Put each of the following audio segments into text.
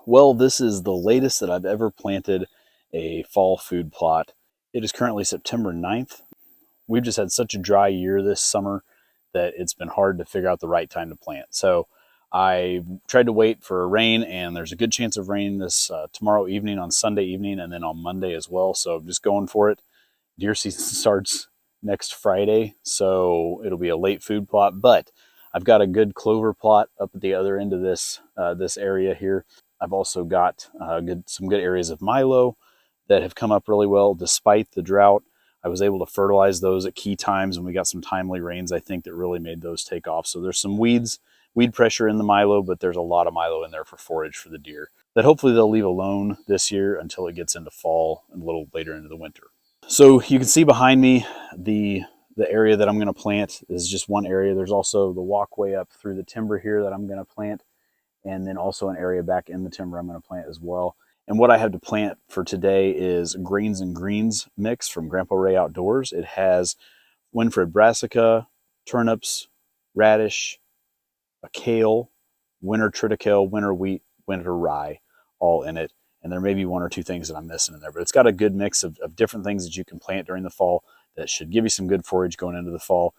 Well, this is the latest that I've ever planted a fall food plot. It is currently September 9th. We've just had such a dry year this summer that it's been hard to figure out the right time to plant. So I tried to wait for rain, and there's a good chance of rain this tomorrow evening, on Sunday evening, and then on Monday as well. So I'm just going for it. Deer season starts next Friday, so it'll be a late food plot, but I've got a good clover plot up at the other end of this area here. I've also got some good areas of Milo that have come up really well despite the drought. I was able to fertilize those at key times, and we got some timely rains, I think, that really made those take off. So there's some weed pressure in the Milo, but there's a lot of Milo in there for forage for the deer that hopefully they'll leave alone this year until it gets into fall and a little later into the winter. So you can see behind me the area that I'm going to plant is just one area. There's also the walkway up through the timber here that I'm going to plant, and then also an area back in the timber I'm going to plant as well. And what I have to plant for today is Grains and Greens mix from Grandpa Ray Outdoors. It has Winfred brassica, turnips, radish, a kale, winter triticale, winter wheat, winter rye, all in it. And there may be one or two things that I'm missing in there, but it's got a good mix of different things that you can plant during the fall that should give you some good forage going into the fall.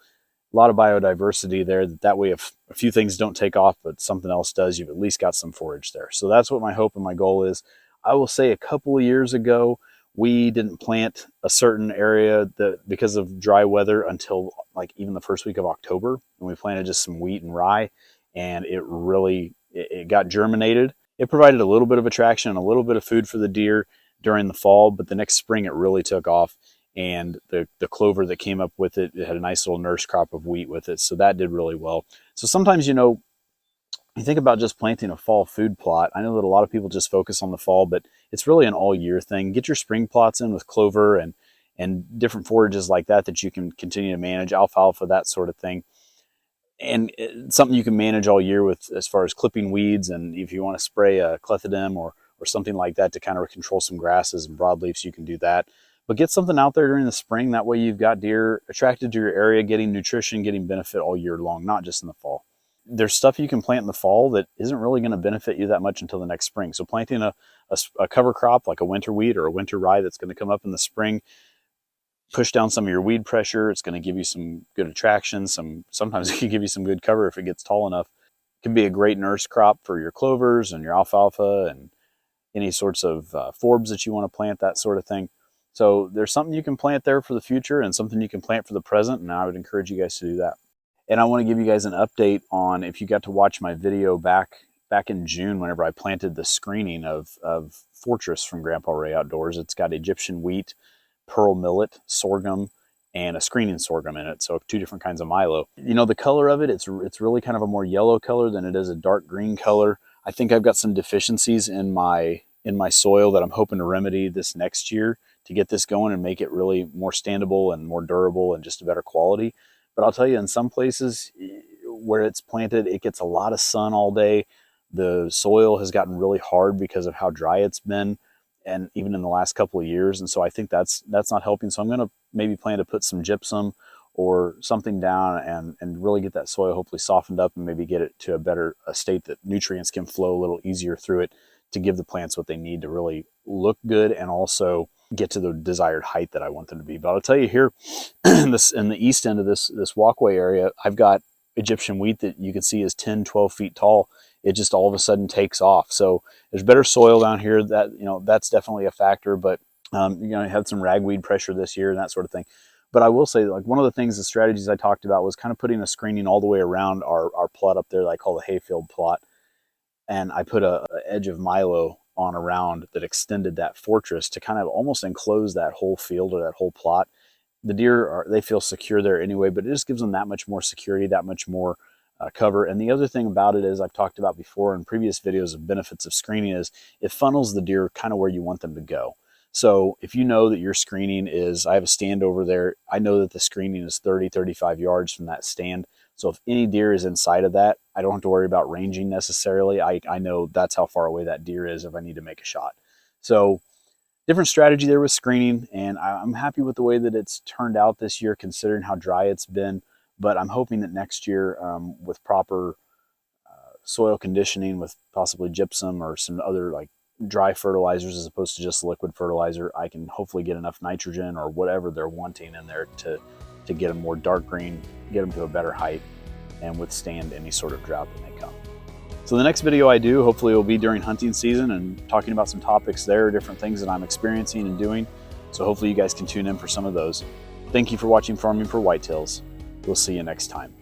A lot of biodiversity there. That way, if a few things don't take off, but something else does, you've at least got some forage there. So that's what my hope and my goal is. I will say a couple of years ago, we didn't plant a certain area because of dry weather until like even the first week of October. And we planted just some wheat and rye, and it got germinated. It provided a little bit of attraction and a little bit of food for the deer during the fall, but the next spring it really took off. And the clover that came up with it had a nice little nurse crop of wheat with it. So that did really well. So sometimes, you think about just planting a fall food plot. I know that a lot of people just focus on the fall, but it's really an all year thing. Get your spring plots in with clover and different forages like that you can continue to manage, alfalfa, that sort of thing. And something you can manage all year with as far as clipping weeds, and if you want to spray a clethodim or something like that to kind of control some grasses and broadleafs, you can do that. But get something out there during the spring. That way you've got deer attracted to your area, getting nutrition, getting benefit all year long, not just in the fall. There's stuff you can plant in the fall that isn't really going to benefit you that much until the next spring. So planting a cover crop like a winter wheat or a winter rye that's going to come up in the spring, push down some of your weed pressure. It's going to give you some good attraction. Sometimes it can give you some good cover if it gets tall enough. It can be a great nurse crop for your clovers and your alfalfa and any sorts of forbs that you want to plant, that sort of thing. So there's something you can plant there for the future and something you can plant for the present, and I would encourage you guys to do that. And I want to give you guys an update on, if you got to watch my video back in June whenever I planted the screening of Fortress from Grandpa Ray Outdoors. It's got Egyptian wheat, pearl millet, sorghum, and a screening sorghum in it. So two different kinds of Milo. The color of it, it's really kind of a more yellow color than it is a dark green color. I think I've got some deficiencies in my soil that I'm hoping to remedy this next year to get this going and make it really more standable and more durable and just a better quality. But I'll tell you, in some places where it's planted, it gets a lot of sun all day. The soil has gotten really hard because of how dry it's been, and even in the last couple of years. And so I think that's not helping. So I'm going to maybe plan to put some gypsum or something down and really get that soil hopefully softened up and maybe get it to a state that nutrients can flow a little easier through it to give the plants what they need to really look good and also get to the desired height that I want them to be. But I'll tell you here, in the east end of this walkway area, I've got Egyptian wheat that you can see is 10, 12 feet tall. It just all of a sudden takes off. So there's better soil down here. That's definitely a factor. But I had some ragweed pressure this year and that sort of thing. But I will say, like, one of the strategies I talked about was kind of putting a screening all the way around our plot up there that I call the hayfield plot. And I put a edge of Milo on around that extended that Fortress to kind of almost enclose that whole field or that whole plot. The deer they feel secure there anyway, but it just gives them that much more security, that much more cover. And the other thing about it is, I've talked about before in previous videos of benefits of screening, is it funnels the deer kind of where you want them to go. So if you know that your screening is, I have a stand over there, I know that the screening is 30, 35 yards from that stand. So if any deer is inside of that, I don't have to worry about ranging necessarily. I know that's how far away that deer is if I need to make a shot. So different strategy there with screening, and I'm happy with the way that it's turned out this year considering how dry it's been. But I'm hoping that next year with proper soil conditioning with possibly gypsum or some other like dry fertilizers as opposed to just liquid fertilizer, I can hopefully get enough nitrogen or whatever they're wanting in there to get them more dark green, get them to a better height, and withstand any sort of drought that may come. So the next video I do, hopefully will be during hunting season and talking about some topics there, different things that I'm experiencing and doing. So hopefully you guys can tune in for some of those. Thank you for watching Farming for Whitetails. We'll see you next time.